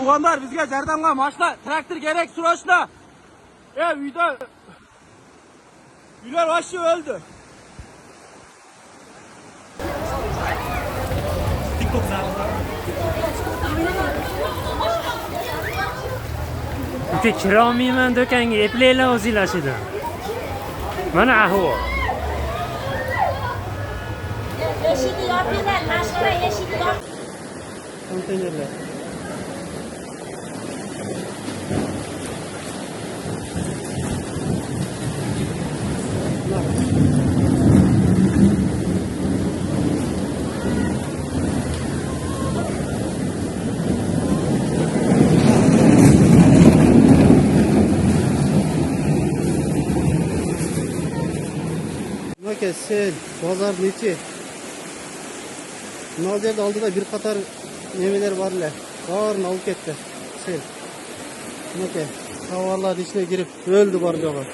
Туғандар, бізге жардамға машина, трактор керек, срочно. Үйлер вообще өлді. Bitta kira olmayman do'konga, eplanglar o'zinglar ichidan. Mana ahvol. Eshigi yopinglar, mashhur eshigi yop. Konteynerler. Sel, pazar neçe? Mınal yerde aldıda bir katar nemeler varlar. Bağırın alıp gitti. Sel. Bakın, havarların içine girip öldü bardağı.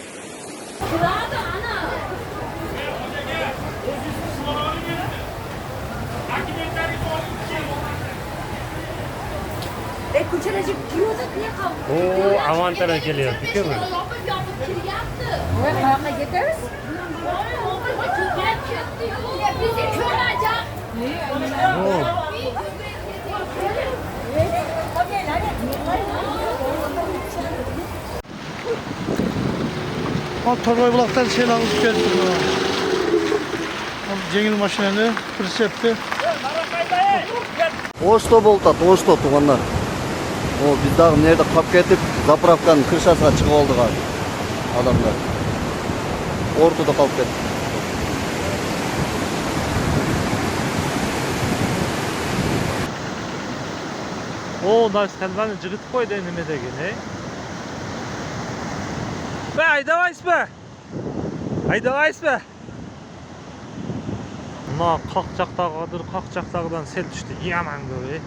Kucacık giyiyordu, niye kaldı? Oo, avantara geliyor, değil mi? Kayakla gideriz. Bizi kör acak. Torbay bulaktan şeyle alıp geldim. Жеңіл машинаны прицепті. Ошто болтат, ошто туғандар. О, біз дағы нерді қап кетіп, заправканың крышасына шығып алдық адамдар. Ортада қалып кетті. О, да скандалны жігіт қойды неме деген, Be, aydamaysiz be. Aydamaysiz be. Мына қақ жақтағыдыр, қақ жақтағыдан сел түсті. Яман көп,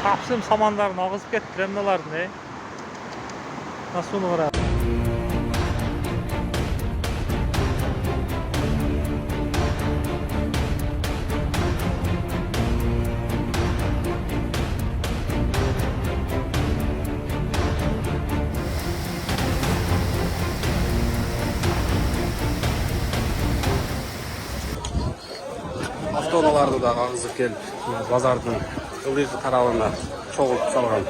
Kapsım samanlarını ağızıp gettiler mınalarını, Nasıl onu var? Автоналарды да ағызып келіп, базардың ылдиғы тарабына çoğultup салған.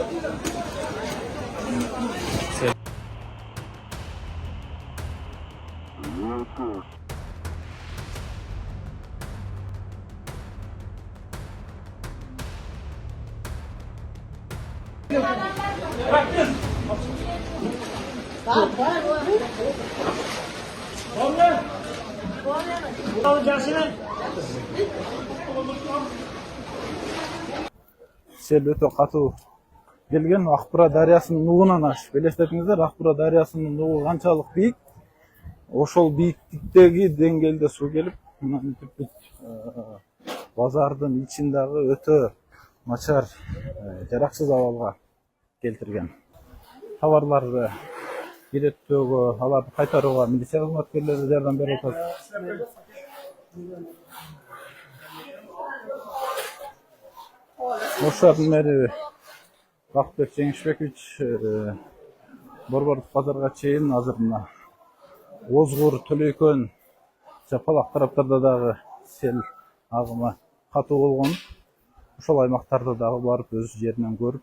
Сел өте қату келген Ақбұра дариясының нуынан ашып. Елестетіңіздер, Ақбұра дариясының нуы қаншалық биік. Ошол биіктіктегі деңгейде су келіп, базардың içindегі өте начар, жарақсыз абалға келтірген. Товарларды киреттөөгө, аларды кайтарууга милиция кызматкерлери жардам берип атат. Ошолордун мэри Бакытбек Жеңишбекович Борбордук базарга чейин азыр мына Озгур, Төлөйкөн, Жапалак тараптарда дагы сел агымы катуу болгон. Ошол аймактарда дагы барып өз жеринен көрүп,